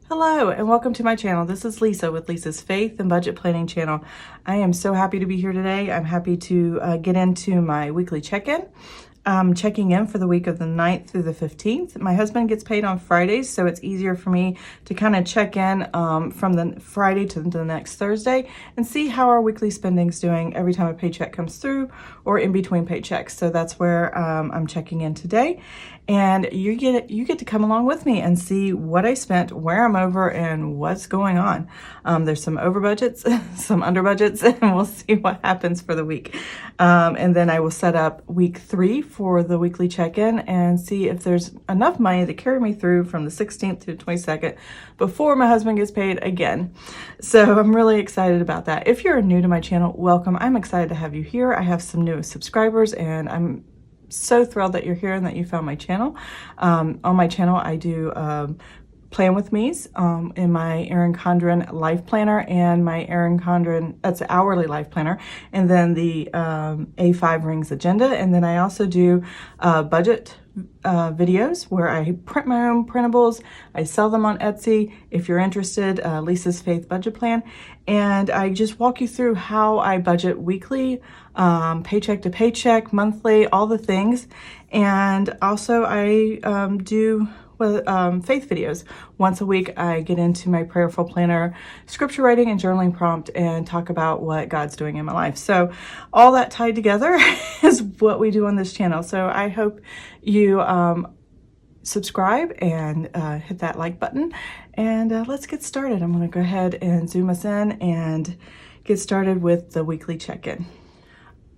Hello and welcome to my channel. This is Lisa with Lisa's Faith and Budget Planning channel. I am so happy to be here today. I'm happy to get into my weekly check-in. Checking in for the week of the 9th through the 15th. My husband gets paid on Fridays, so it's easier for me to kind of check in from the Friday to the next Thursday and see how our weekly spending's doing every time a paycheck comes through or in between paychecks. So that's where I'm checking in today. And you get to come along with me and see what I spent, where I'm over, and what's going on. There's some over budgets, some under budgets, and we'll see what happens for the week. And then I will set up week 3 for the weekly check-in and see if there's enough money to carry me through from the 16th to the 22nd before my husband gets paid again. So I'm really excited about that. If you're new to my channel, welcome. I'm excited to have you here. I have some new subscribers and I'm so thrilled that you're here and that you found my channel. On my channel, I do Plan with Me's in my Erin Condren Life Planner and my Erin Condren, that's an hourly life planner, and then the A5 Rings Agenda. And then I also do budget videos where I print my own printables. I sell them on Etsy. If you're interested, Lisa's Faith Budget Plan. And I just walk you through how I budget weekly, paycheck to paycheck, monthly, all the things. And also I do faith videos. Once a week, I get into my prayerful planner, scripture writing and journaling prompt and talk about what God's doing in my life. So all that tied together is what we do on this channel. So I hope you subscribe and hit that like button. And let's get started. I'm going to go ahead and zoom us in and get started with the weekly check-in.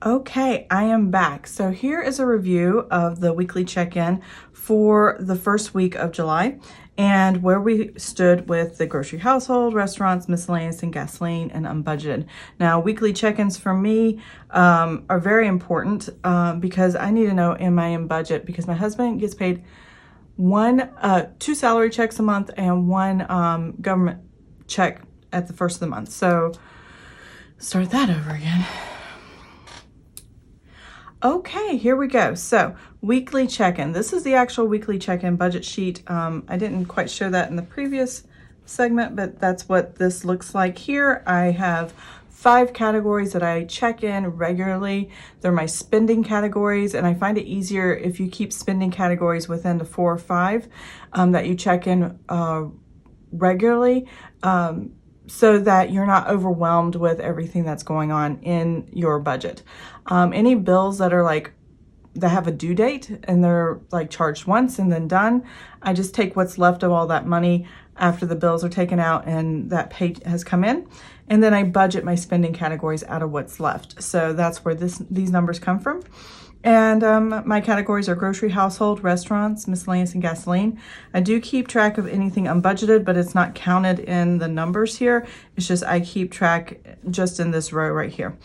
Okay, I am back. So here is a review of the weekly check-in for the first week of July and where we stood with the grocery, household, restaurants, miscellaneous, and gasoline, and unbudgeted. Now, weekly check-ins for me are very important because I need to know, am I in budget? Because my husband gets paid two salary checks a month and one government check at the first of the month. So start that over again. Okay, here we go. So weekly check-in. This is the actual weekly check-in budget sheet. I didn't quite show that in the previous segment, but that's what this looks like here. I have 5 categories that I check in regularly. They're my spending categories, and I find it easier if you keep spending categories within the 4 or 5 that you check in regularly. So that you're not overwhelmed with everything that's going on in your budget. Any bills that are that have a due date and they're charged once and then done, I just take what's left of all that money after the bills are taken out and that pay has come in, and then I budget my spending categories out of what's left. So that's where these numbers come from. And my categories are grocery, household, restaurants, miscellaneous, and gasoline. I do keep track of anything unbudgeted, but it's not counted in the numbers here. It's just I keep track just in this row right here.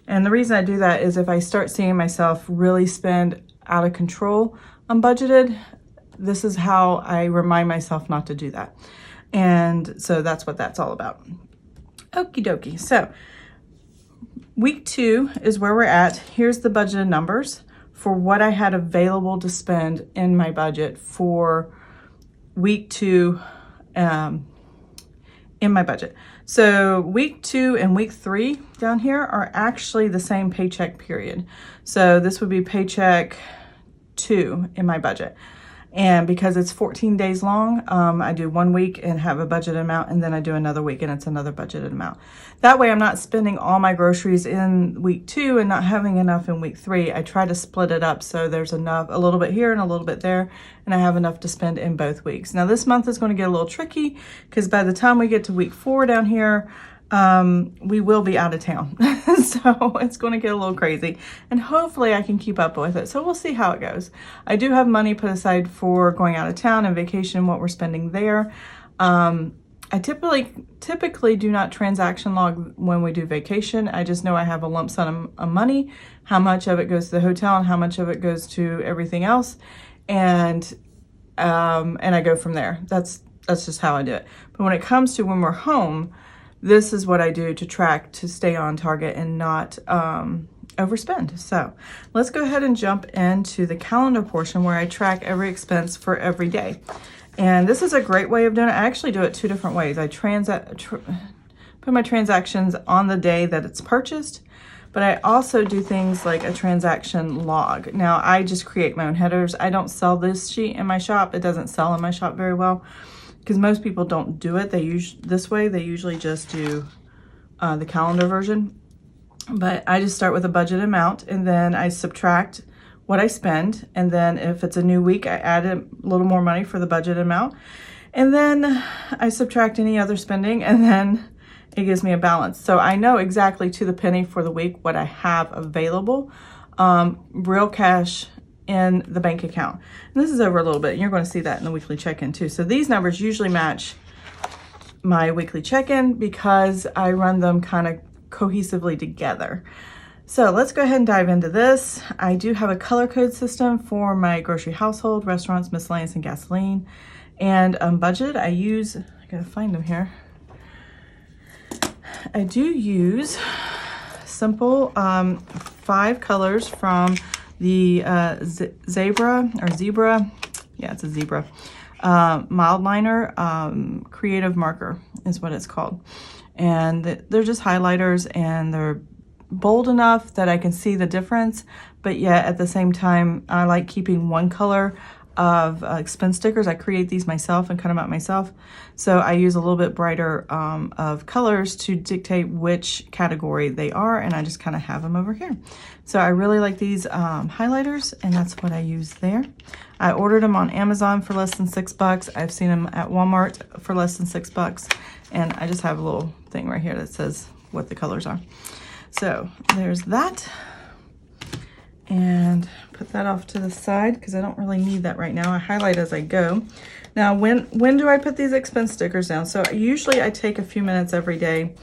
And the reason I do that is if I start seeing myself really spend out of control unbudgeted, this is how I remind myself not to do that. And so that's what that's all about. Okie dokie. So week 2 is where we're at. Here's the budgeted numbers for what I had available to spend in my budget for week 2 in my budget. So week 2 and week 3 down here are actually the same paycheck period. So this would be paycheck 2 in my budget. And because it's 14 days long, I do 1 week and have a budgeted amount, and then I do another week and it's another budgeted amount. That way I'm not spending all my groceries in week 2 and not having enough in week 3. I try to split it up so there's enough, a little bit here and a little bit there, and I have enough to spend in both weeks. Now this month is going to get a little tricky because by the time we get to week 4 down here, we will be out of town. So it's going to get a little crazy, and hopefully I can keep up with it. So we'll see how it goes. I do have money put aside for going out of town and vacation and what we're spending there. I typically do not transaction log when we do vacation. I just know I have a lump sum of money, how much of it goes to the hotel and how much of it goes to everything else. And I go from there. That's just how I do it. But when it comes to when we're home, this is what I do to track, to stay on target and not overspend. So let's go ahead and jump into the calendar portion where I track every expense for every day. And this is a great way of doing it. I actually do it two different ways. I put my transactions on the day that it's purchased, but I also do things like a transaction log. Now, I just create my own headers. I don't sell this sheet in my shop. It doesn't sell in my shop very well because most people don't do it. They use this way. They usually just do the calendar version. But I just start with a budget amount, and then I subtract what I spend. And then if it's a new week, I add a little more money for the budget amount. And then I subtract any other spending, and then it gives me a balance. So I know exactly to the penny for the week what I have available, real cash in the bank account. And this is over a little bit, and you're going to see that in the weekly check-in too. So these numbers usually match my weekly check-in because I run them kind of cohesively together. So let's go ahead and dive into this. I do have a color code system for my grocery household, restaurants, miscellaneous, and gasoline. And budget, I gotta find them here. I do use simple 5 colors from the zebra, yeah, it's a zebra, mild liner creative marker is what it's called. And they're just highlighters, and they're bold enough that I can see the difference, but yet at the same time, I like keeping one color of expense stickers. I create these myself and cut them out myself. So I use a little bit brighter of colors to dictate which category they are, and I just kind of have them over here. So I really like these highlighters, and that's what I use there. I ordered them on Amazon for less than $6. I've seen them at Walmart for less than $6, and I just have a little thing right here that says what the colors are. So there's that. And put that off to the side because I don't really need that right now. I highlight as I go. Now, when do I put these expense stickers down? So usually I take a few minutes every day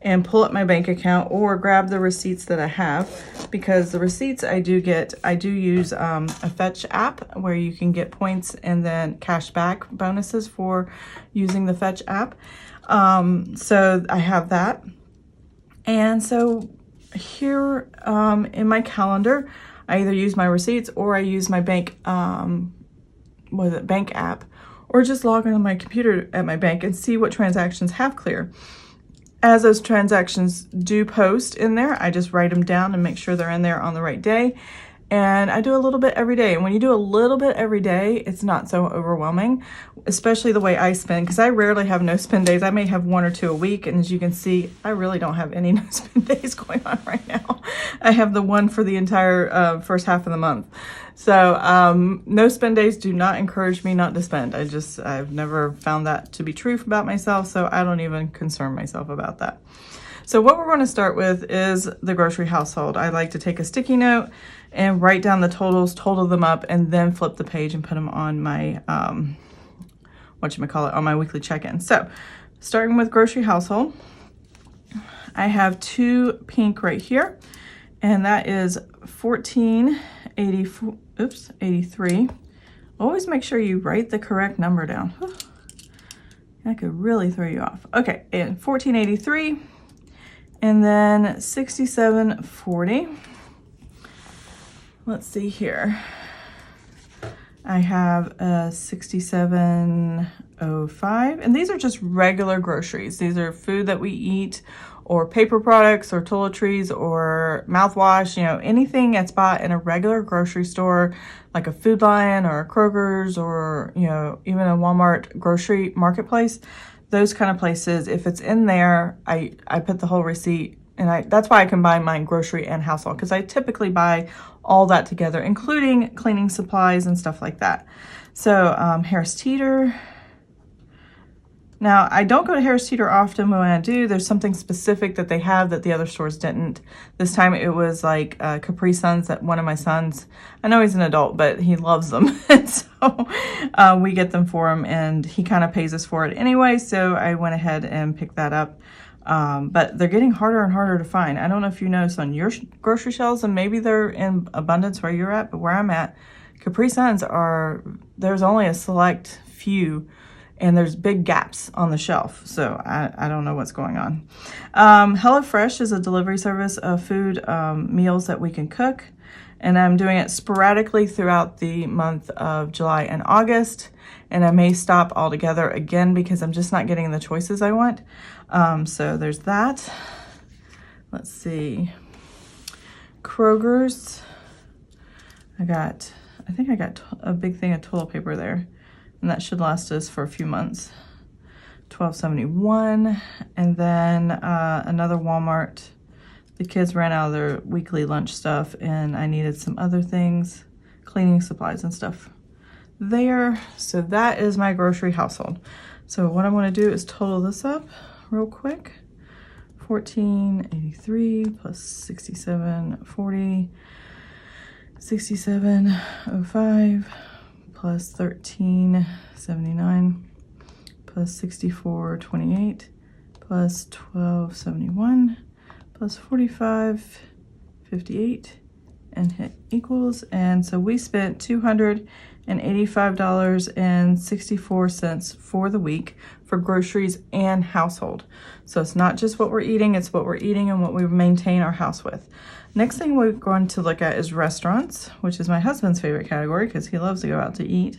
and pull up my bank account or grab the receipts that I have, because the receipts I do use a Fetch app where you can get points and then cash back bonuses for using the Fetch app. So I have that. And so here in my calendar, I either use my receipts or I use my bank, bank app, or just log on my computer at my bank and see what transactions have clear. As those transactions do post in there, I just write them down and make sure they're in there on the right day. And I do a little bit every day. And when you do a little bit every day, it's not so overwhelming, especially the way I spend, because I rarely have no spend days. I may have 1 or 2 a week. And as you can see, I really don't have any no spend days going on right now. I have the one for the entire first half of the month. So no spend days do not encourage me not to spend. I've never found that to be true about myself. So I don't even concern myself about that. So what we're going to start with is the grocery household. I like to take a sticky note and write down the totals, total them up, and then flip the page and put them on my, on my weekly check-in. So starting with grocery household, I have 2 pink right here, and that is 83. Always make sure you write the correct number down. That could really throw you off. Okay, and 1483. And then 6740. Let's see here. I have a 6705, and these are just regular groceries. These are food that we eat, or paper products, or toiletries, or mouthwash, anything that's bought in a regular grocery store, like a Food Lion or a Kroger's, or, even a Walmart grocery marketplace. Those kind of places, if it's in there, I put the whole receipt, and that's why I combine my grocery and household, because I typically buy all that together, including cleaning supplies and stuff like that. So Harris Teeter. Now, I don't go to Harris Teeter often, but when I do, there's something specific that they have that the other stores didn't. This time it was like Capri Suns that one of my sons, I know he's an adult, but he loves them. And so we get them for him, and he kind of pays us for it anyway. So I went ahead and picked that up. But they're getting harder and harder to find. I don't know if you notice on your grocery shelves, and maybe they're in abundance where you're at, but where I'm at, Capri Suns there's only a select few, and there's big gaps on the shelf. So I don't know what's going on. HelloFresh is a delivery service of food, meals that we can cook. And I'm doing it sporadically throughout the month of July and August. And I may stop altogether again because I'm just not getting the choices I want. So there's that. Let's see. Kroger's. I think I got a big thing of toilet paper there. And that should last us for a few months. $12.71. And then another Walmart. The kids ran out of their weekly lunch stuff and I needed some other things, cleaning supplies and stuff there. So that is my grocery household. So what I want to do is total this up real quick. $14.83 plus $67.40, $67.05 plus $13.79 plus $64.28 plus $12.71 plus $45.58 and hit equals. And so we spent $285.64 for the week for groceries and household. So it's not just what we're eating, it's what we're eating and what we maintain our house with. Next thing we're going to look at is restaurants, which is my husband's favorite category because he loves to go out to eat.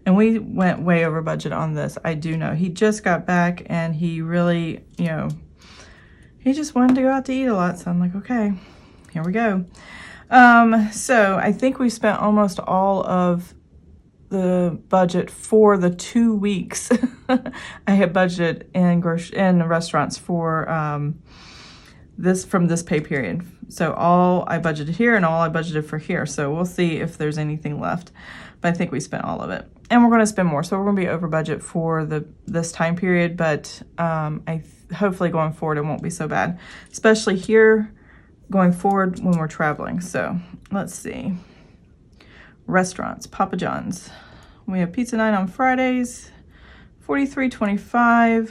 And we went way over budget on this. I do know. He just got back and he really, he just wanted to go out to eat a lot. So I'm like, okay, here we go. So I think we spent almost all of the budget for the 2 weeks I had budgeted in restaurants for from this pay period. So all I budgeted here and all I budgeted for here. So we'll see if there's anything left. But I think we spent all of it. And we're going to spend more. So we're going to be over budget for this time period. But hopefully going forward, it won't be so bad. Especially here going forward when we're traveling. So let's see. Restaurants, Papa John's. We have pizza night on Fridays, $43.25.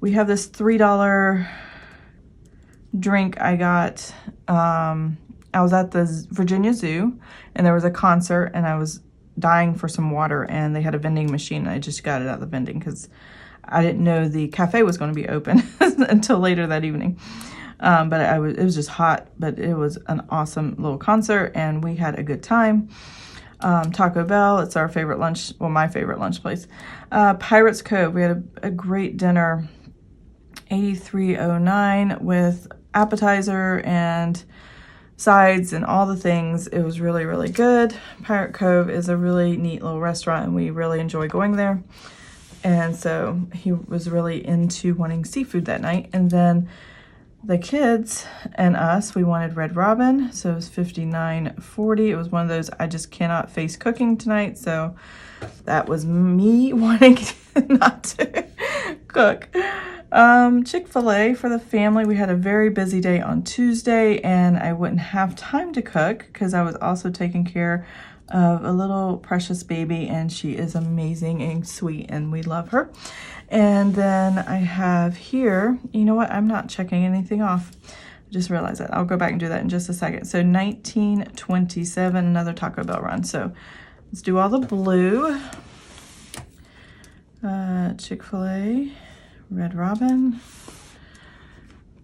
We have this $3 drink I got. I was at the Virginia Zoo and there was a concert and I was dying for some water and they had a vending machine and I just got it out of the vending because I didn't know the cafe was going to be open until later that evening. But it was just hot, but it was an awesome little concert and we had a good time. Taco Bell, it's our favorite lunch, well, my favorite lunch place. Pirates Cove, we had a great dinner, $83.09 with appetizer and sides and all the things. It was really, really good. Pirate Cove is a really neat little restaurant and we really enjoy going there. And so he was really into wanting seafood that night. And then the kids and us, we wanted Red Robin, so it was $59.40. It was one of those, I just cannot face cooking tonight, so that was me wanting not to cook. Chick-fil-A for the family. We had a very busy day on Tuesday, and I wouldn't have time to cook because I was also taking care of a little precious baby, and she is amazing and sweet, and we love her. And then I have here, you know what? I'm not checking anything off. I just realized that. I'll go back and do that in just a second. So $19.27, another Taco Bell run. So let's do all the blue. Chick-fil-A, Red Robin,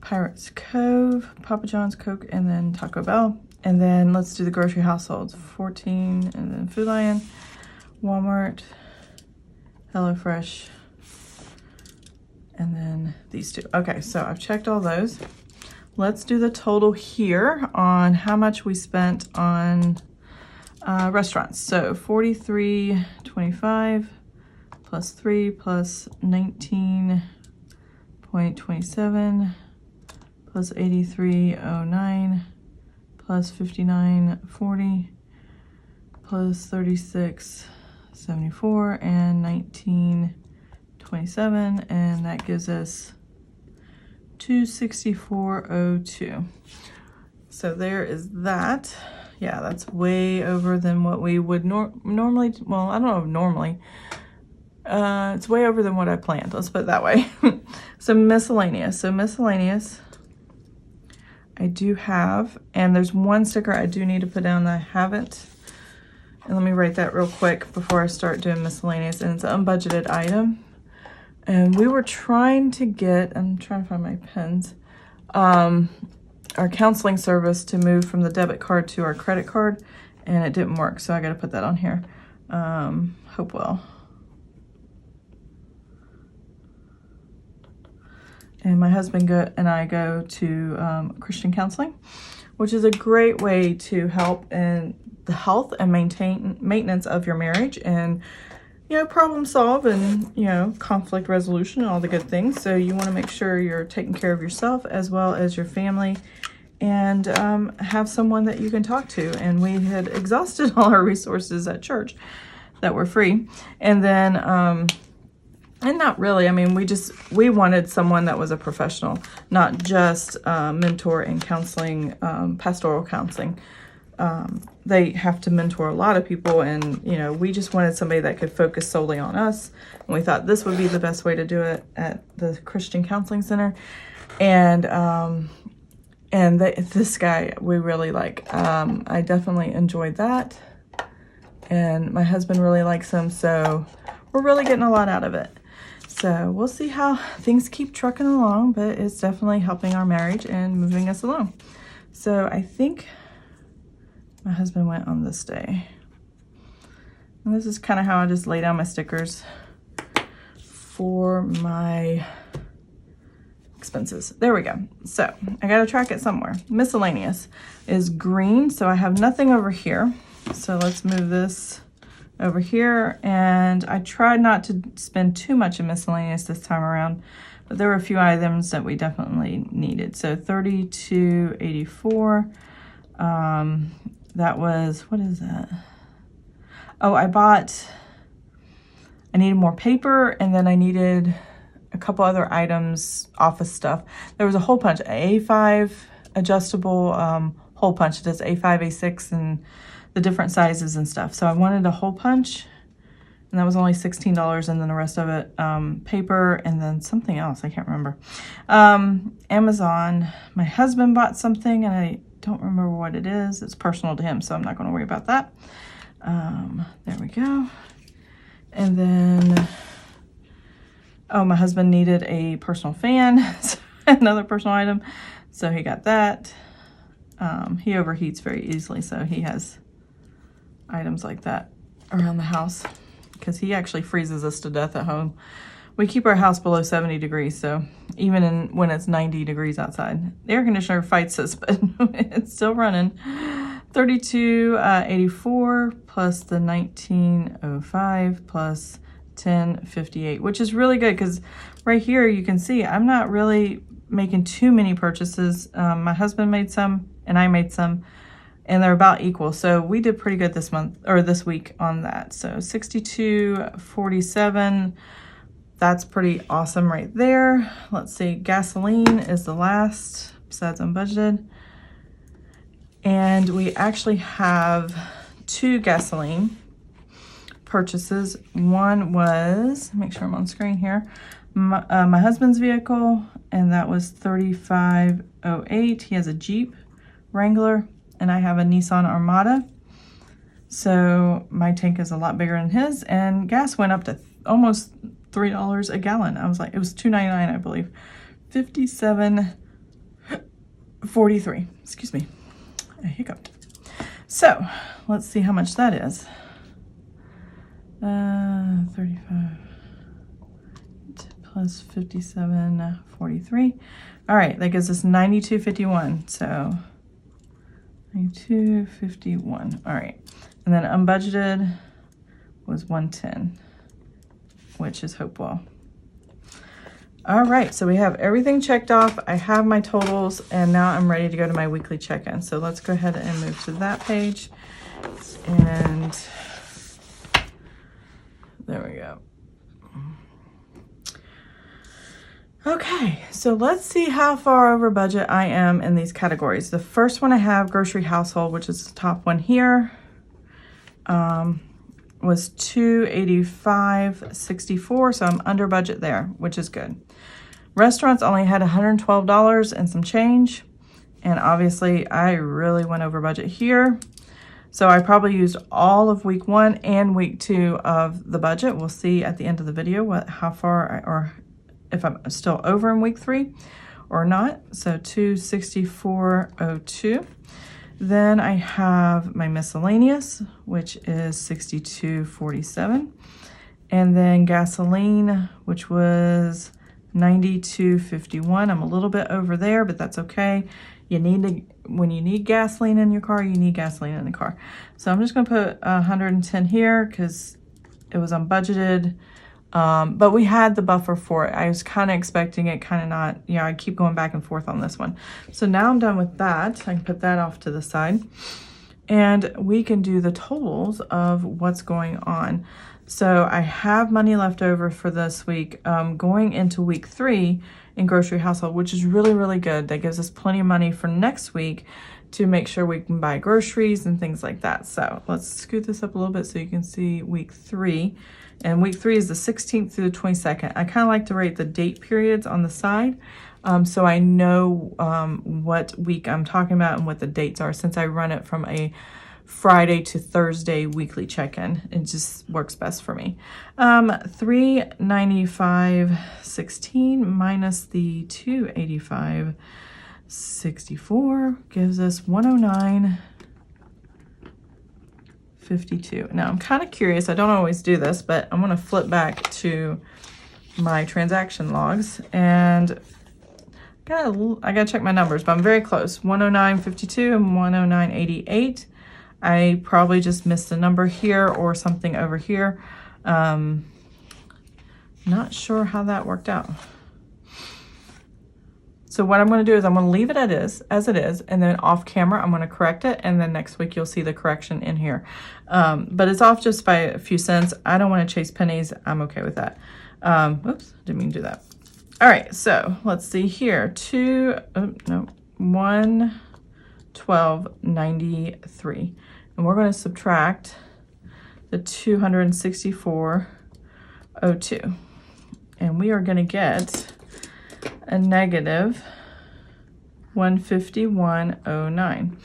Pirates Cove, Papa John's, Coke, and then Taco Bell. And then let's do the grocery households. 14, and then Food Lion, Walmart, HelloFresh, and then these two. Okay, so I've checked all those. Let's do the total here on how much we spent on restaurants. So $43.25 plus 3 plus 19.27 plus 83.09 plus 59.40 plus 36.74 and 19.27, and that gives us $264.02. So there is that. Yeah, that's way over than what we would normally, well, I don't know if normally. It's way over than what I planned. Let's put it that way. So miscellaneous. I do have, and there's one sticker I do need to put down that I haven't. And let me write that real quick before I start doing miscellaneous. And it's an unbudgeted item. And we were trying to get, I'm trying to find my pens. our counseling service to move from the debit card to our credit card, and it didn't work, so I got to put that on here. Hopewell. And my husband and I go to Christian counseling, which is a great way to help in the health and maintenance of your marriage, and problem solve, and conflict resolution and all the good things. So you want to make sure you're taking care of yourself as well as your family, and have someone that you can talk to. And we had exhausted all our resources at church that were free, and then and not really, I mean, we wanted someone that was a professional, not just mentor in counseling, pastoral counseling. They have to mentor a lot of people, and we just wanted somebody that could focus solely on us, and we thought this would be the best way to do it at the Christian Counseling Center. And this guy we really like. I definitely enjoyed that, and my husband really likes him, so we're really getting a lot out of it. So we'll see how things keep trucking along, but it's definitely helping our marriage and moving us along. So I think my husband went on this day. And this is kind of how I just lay down my stickers for my expenses. There we go. So I got to track it somewhere. Miscellaneous is green, so I have nothing over here. So let's move this over here. And I tried not to spend too much in miscellaneous this time around, but there were a few items that we definitely needed. So $32.84. That was, what is that? Oh, I needed more paper, and then I needed a couple other items, office stuff. There was a hole punch, A5 adjustable hole punch. It does A5, A6, and the different sizes and stuff. So I wanted a hole punch, and that was only $16, and then the rest of it, paper, and then something else, I can't remember. Amazon, my husband bought something, and I don't remember what it is. It's personal to him, so I'm not going to worry about that. There we go. And then, oh, my husband needed a personal fan, another personal item, so he got that. He overheats very easily, so he has items like that around the house, because he actually freezes us to death at home. We keep our house below 70 degrees, so even when it's 90 degrees outside. The air conditioner fights us, but it's still running. $32.84 plus the $19.05 plus $10.58, which is really good, because right here you can see I'm not really making too many purchases. My husband made some, and I made some, and they're about equal. So we did pretty good this month, or this week, on that. So $62.47. That's pretty awesome right there. Let's see, gasoline is the last, besides unbudgeted. And we actually have 2 gasoline purchases. One was, make sure I'm on screen here, my husband's vehicle, and that was $35.08. He has a Jeep Wrangler, and I have a Nissan Armada. So my tank is a lot bigger than his, and gas went up to almost $3 a gallon. I was like, it was $2.99, I believe. $57.43. Excuse me, I hiccuped. So let's see how much that is. 35 plus 57.43. All right, that gives us 92.51. So 92.51. All right, and then unbudgeted was 110, which is Hopewell. All right, so we have everything checked off. I have my totals, and now I'm ready to go to my weekly check-in. So let's go ahead and move to that page. And there we go. Okay, so let's see how far over budget I am in these categories. The first one I have, grocery household, which is the top one here, was $285.64, so I'm under budget there, which is good. Restaurants only had $112 and some change, and obviously I really went over budget here. So I probably used all of week 1 and week 2 of the budget. We'll see at the end of the video how far or if I'm still over in week 3, or not. So 264.02. Then I have my miscellaneous, which is 62.47. And then gasoline, which was 92.51. I'm a little bit over there, but that's okay. You need to, when you need gasoline in your car, you need gasoline in the car. So I'm just gonna put 110 here because it was unbudgeted. But we had the buffer for it. I was kind of expecting it, kind of not. I keep going back and forth on this one. So now I'm done with that. I can put that off to the side. And we can do the totals of what's going on. So I have money left over for this week, going into week 3 in grocery household, which is really, really good. That gives us plenty of money for next week to make sure we can buy groceries and things like that. So let's scoot this up a little bit so you can see week 3. And week 3 is the 16th through the 22nd. I kind of like to rate the date periods on the side, so I know what week I'm talking about and what the dates are, since I run it from a Friday to Thursday weekly check-in. It just works best for me. 395.16 minus the 285.64 gives us 109.52. Now I'm kind of curious, I don't always do this, but I'm gonna flip back to my transaction logs, and I gotta check my numbers, but I'm very close. 109.52 and 109.88. I probably just missed a number here or something over here. Not sure how that worked out. So what I'm going to do is I'm going to leave it as it is, and then off camera I'm going to correct it, and then next week you'll see the correction in here. But it's off just by a few cents. I don't want to chase pennies. I'm okay with that. Oops, didn't mean to do that. All right, so let's see here. 112.93, and we're going to subtract the 264.02, and we are going to get a negative 151.09.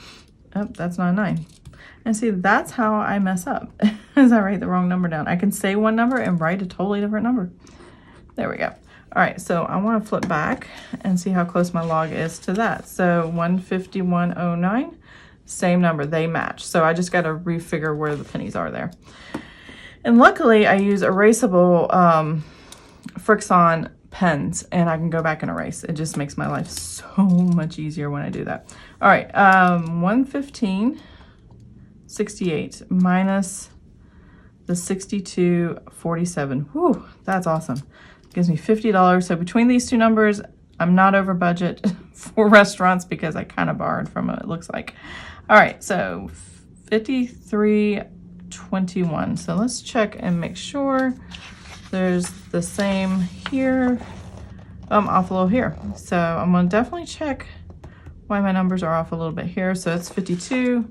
Oh, that's not a 9. And see, that's how I mess up, is I write the wrong number down. I can say one number and write a totally different number. There we go. All right, so I want to flip back and see how close my log is to that. So 151.09, same number, they match. So I just got to refigure where the pennies are there. And luckily I use erasable Frixon pens, and I can go back and erase. It just makes my life so much easier when I do that. All right, 115.68 minus the 62.47. Whew, that's awesome. Gives me $50. So between these two numbers, I'm not over budget for restaurants because I kind of borrowed from it looks like. All right, so 53.21. So let's check and make sure there's the same here. I'm off a little here. So I'm gonna definitely check why my numbers are off a little bit here. So it's 52,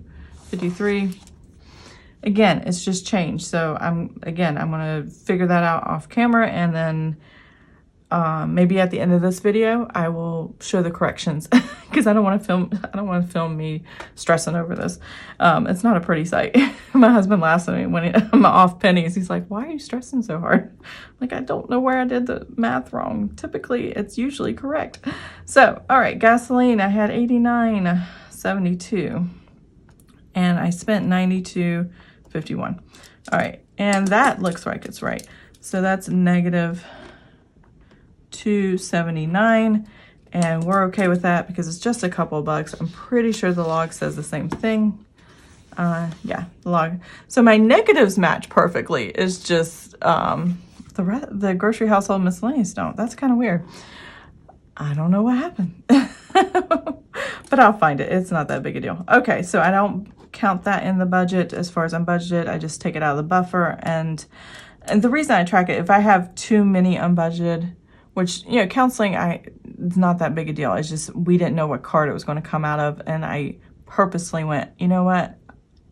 53. Again, it's just changed. So I'm gonna figure that out off camera, and then maybe at the end of this video, I will show the corrections because I don't want to film me stressing over this. It's not a pretty sight. My husband laughs at me when I'm off pennies. He's like, "Why are you stressing so hard?" Like, I don't know where I did the math wrong. Typically, it's usually correct. So, all right, gasoline, I had 89.72, and I spent 92.51. All right, and that looks like it's right. So that's negative 279, and we're okay with that because it's just a couple of bucks. I'm pretty sure the log says the same thing. Yeah, the log. So my negatives match perfectly. It's just the grocery household miscellaneous don't. That's kind of weird. I don't know what happened, but I'll find it. It's not that big a deal. Okay, so I don't count that in the budget as far as unbudgeted. I just take it out of the buffer, and the reason I track it, if I have too many unbudgeted, which, you know, counseling, it's not that big a deal. It's just we didn't know what card it was going to come out of, and I purposely went, you know what?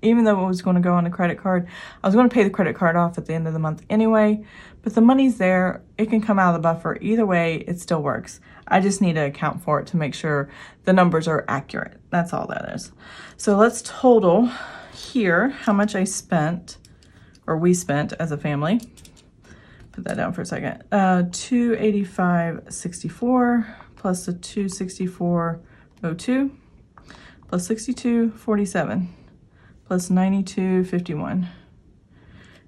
Even though it was going to go on a credit card, I was going to pay the credit card off at the end of the month anyway, but the money's there. It can come out of the buffer. Either way, it still works. I just need to account for it to make sure the numbers are accurate. That's all that is. So let's total here how much I spent, or we spent as a family. Put that down for a second. 285.64 plus the 264.02 plus 62.47 plus 92.51.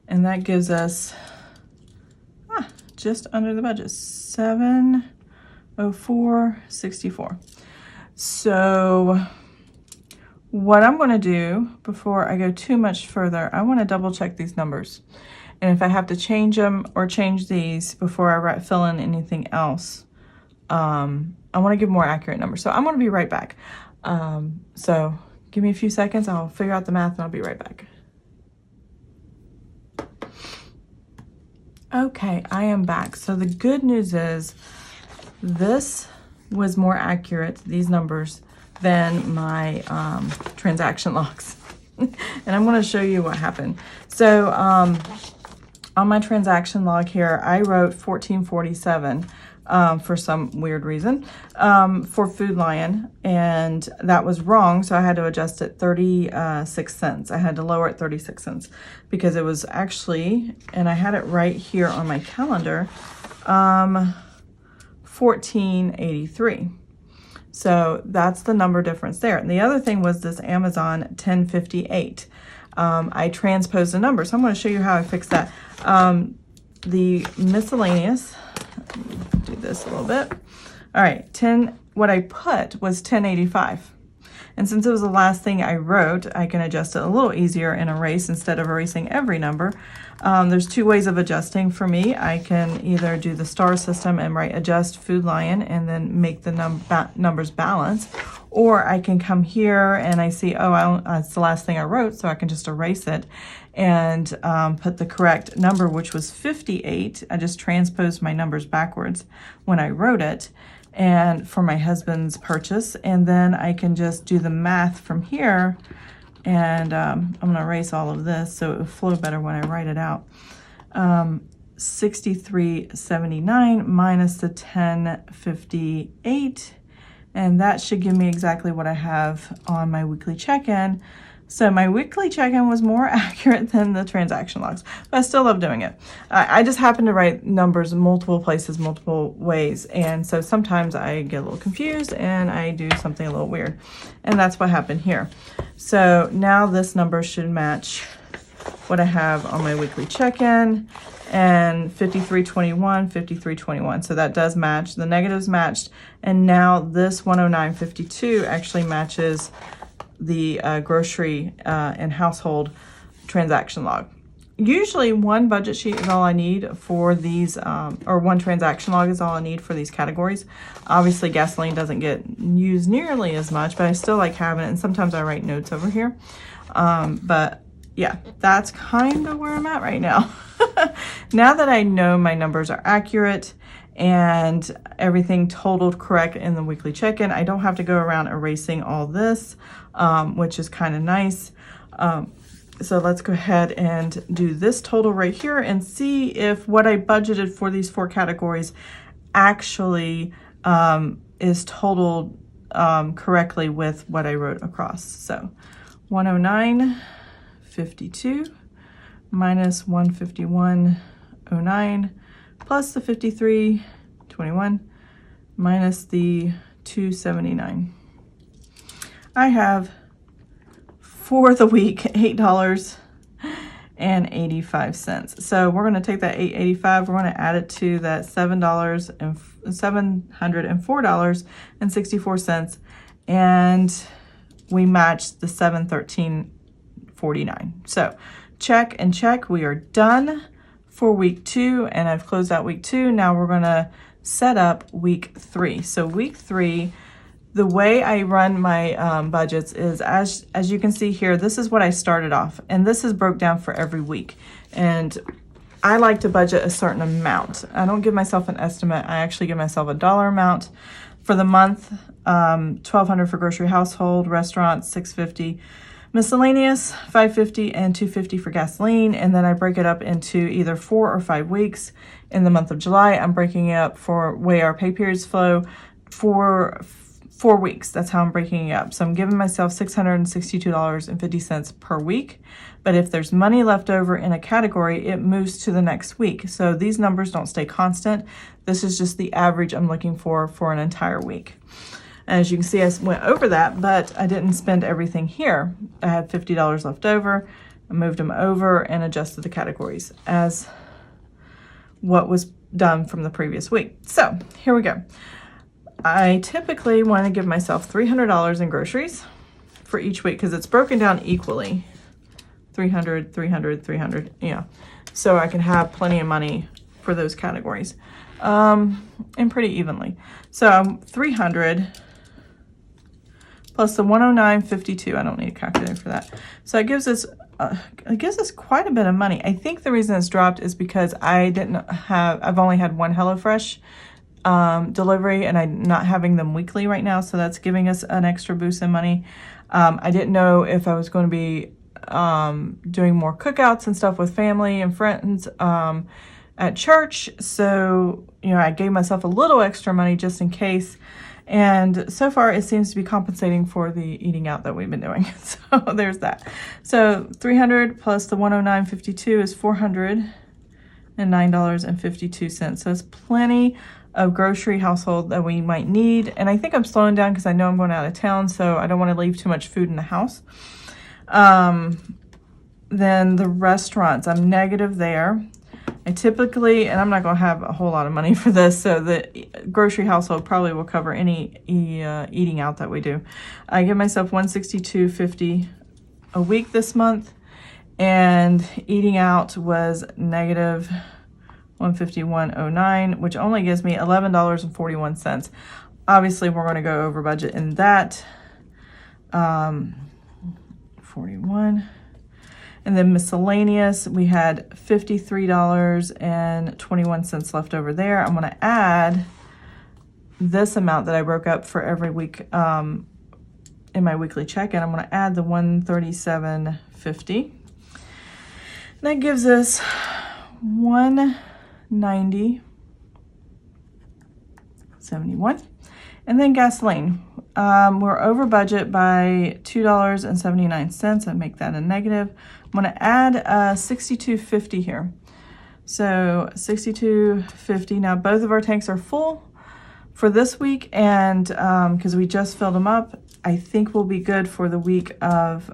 And that gives us just under the budget, 704.64. So what I'm going to do before I go too much further, I want to double check these numbers. And if I have to change them or change these before I fill in anything else, I want to give more accurate numbers. So I'm going to be right back. So give me a few seconds. I'll figure out the math and I'll be right back. Okay, I am back. So the good news is this was more accurate, these numbers, than my transaction logs. And I'm going to show you what happened. So on my transaction log here, I wrote 1447 for some weird reason for Food Lion, and that was wrong, so I had to adjust it 36 cents. I had to lower it 36 cents because it was actually, and I had it right here on my calendar, 1483. So that's the number difference there. And the other thing was this Amazon 1058. I transposed the number, so I'm going to show you how I fixed that. The miscellaneous, do this a little bit. All right, what I put was 1085. And since it was the last thing I wrote, I can adjust it a little easier and erase instead of erasing every number. There's two ways of adjusting for me. I can either do the star system and write adjust Food Lion and then make the numbers balance, or I can come here and I see, oh, that's the last thing I wrote, so I can just erase it and put the correct number, which was 58. I just transposed my numbers backwards when I wrote it, and for my husband's purchase, and then I can just do the math from here, and I'm going to erase all of this so it will flow better when I write it out. 63.79 minus the 1058, and that should give me exactly what I have on my weekly check-in. So my weekly check-in was more accurate than the transaction logs, but I still love doing it. I just happen to write numbers in multiple places, multiple ways, and so sometimes I get a little confused and I do something a little weird, and that's what happened here. So now this number should match what I have on my weekly check-in, and 53.21, 53.21. So that does match. The negatives matched, and now this 109.52 actually matches the grocery and household transaction log. Usually one budget sheet is all I need for these, or one transaction log is all I need for these categories. Obviously gasoline doesn't get used nearly as much, but I still like having it, and sometimes I write notes over here. But yeah, that's kind of where I'm at right now. Now that I know my numbers are accurate and everything totaled correct in the weekly check-in, I don't have to go around erasing all this, which is kind of nice. So let's go ahead and do this total right here and see if what I budgeted for these four categories actually is totaled correctly with what I wrote across. So 109.52 minus 151.09 plus the 53.21 minus the 279. I have for the week $8.85. So we're going to take that $8.85, we're going to add it to that $704.64, and we match the $713.49. So check and check, we are done for week 2, and I've closed out week 2. Now we're going to set up week 3. So week 3, the way I run my budgets is, as you can see here, this is what I started off, and this is broke down for every week. And I like to budget a certain amount. I don't give myself an estimate. I actually give myself a dollar amount for the month. $1,200 for grocery household, restaurant $650, miscellaneous $550, and $250 for gasoline. And then I break it up into either 4 or 5 weeks. In the month of July, I'm breaking it up for way our pay periods flow. For 4 weeks. That's how I'm breaking it up. So I'm giving myself $662.50 per week. But if there's money left over in a category, it moves to the next week. So these numbers don't stay constant. This is just the average I'm looking for an entire week. As you can see, I went over that, but I didn't spend everything here. I had $50 left over. I moved them over and adjusted the categories as what was done from the previous week. So here we go. I typically want to give myself $300 in groceries for each week because it's broken down equally. 300, 300, 300, yeah. So I can have plenty of money for those categories and pretty evenly. So 300 plus the 109.52. I don't need a calculator for that. So it gives us quite a bit of money. I think the reason it's dropped is because I've only had one HelloFresh delivery, and I'm not having them weekly right now, so that's giving us an extra boost in money. I didn't know if I was going to be doing more cookouts and stuff with family and friends at church, so I gave myself a little extra money just in case, and so far it seems to be compensating for the eating out that we've been doing. So there's that. So 300 plus the 109.52 is $409.52. So it's plenty of grocery household that we might need. And I think I'm slowing down because I know I'm going out of town, so I don't want to leave too much food in the house. Then the restaurants, I'm negative there. I typically, and I'm not going to have a whole lot of money for this, so the grocery household probably will cover any eating out that we do. I give myself $162.50 a week this month, and eating out was negative $151.09, which only gives me $11.41. Obviously, we're going to go over budget in that. 41. And then miscellaneous, we had $53.21 left over there. I'm going to add this amount that I broke up for every week in my weekly check-in. I'm going to add the $137.50. That gives us $190.71. And then gasoline. We're over budget by $2.79. I make that a negative. I'm going to add $62.50 here. So $62.50. Now both of our tanks are full for this week, and because we just filled them up, I think we'll be good for the week of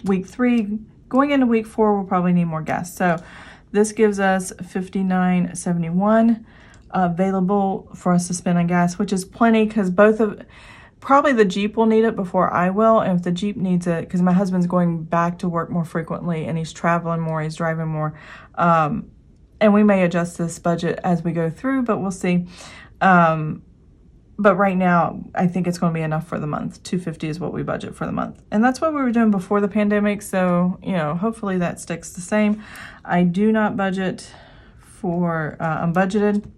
week 3. Going into week 4, we'll probably need more gas. So this gives us $59.71 available for us to spend on gas, which is plenty because probably the Jeep will need it before I will. And if the Jeep needs it, because my husband's going back to work more frequently and he's traveling more, he's driving more. And we may adjust this budget as we go through, but we'll see. But right now, I think it's going to be enough for the month. $250 is what we budget for the month. And that's what we were doing before the pandemic. So, hopefully that sticks the same. I do not budget for unbudgeted.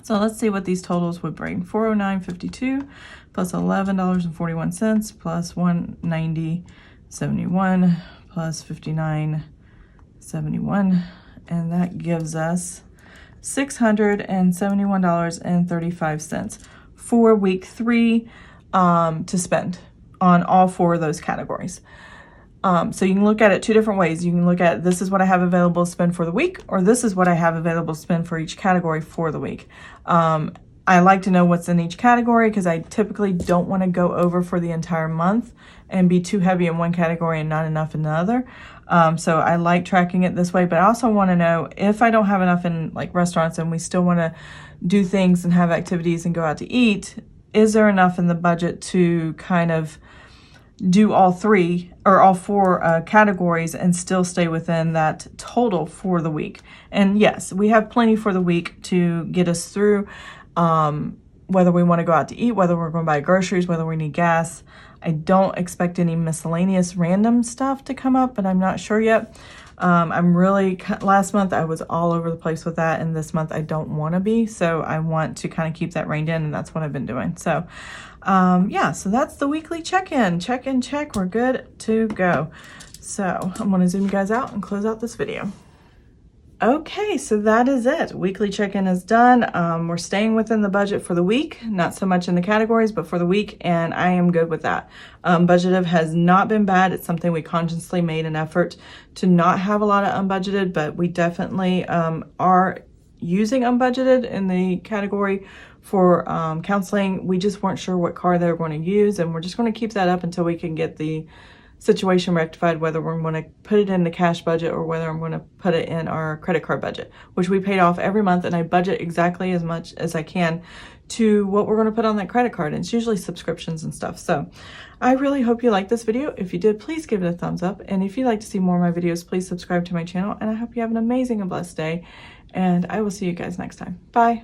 So let's see what these totals would bring. $409.52 plus $11.41 plus $190.71 plus $59.71. And that gives us $671.35 for week 3 to spend on all 4 of those categories. So you can look at it 2 different ways. You can look at this is what I have available to spend for the week, or this is what I have available to spend for each category for the week. I like to know what's in each category because I typically don't want to go over for the entire month and be too heavy in one category and not enough in another. So I like tracking it this way, but I also want to know if I don't have enough in like restaurants and we still want to do things and have activities and go out to eat, is there enough in the budget to kind of do all 3 or all 4 categories and still stay within that total for the week? And yes, we have plenty for the week to get us through, whether we want to go out to eat, whether we're going to buy groceries, whether we need gas. I don't expect any miscellaneous random stuff to come up, but I'm not sure yet. Last month I was all over the place with that, and this month I don't want to be, so I want to kind of keep that reined in, and that's what I've been doing. So so that's the weekly check-in. Check. We're good to go. So I'm going to zoom you guys out and close out this video. Okay, so that is it. Weekly check-in is done. We're staying within the budget for the week, not so much in the categories, but for the week, and I am good with that. Budgeted has not been bad. It's something we consciously made an effort to not have a lot of unbudgeted, but we definitely are using unbudgeted in the category for counseling. We just weren't sure what card they were going to use, and we're just going to keep that up until we can get the situation rectified, whether we're going to put it in the cash budget or whether I'm going to put it in our credit card budget, which we paid off every month, and I budget exactly as much as I can to what we're going to put on that credit card. And it's usually subscriptions and stuff. So I really hope you liked this video. If you did, please give it a thumbs up. And if you'd like to see more of my videos, please subscribe to my channel. And I hope you have an amazing and blessed day. And I will see you guys next time. Bye.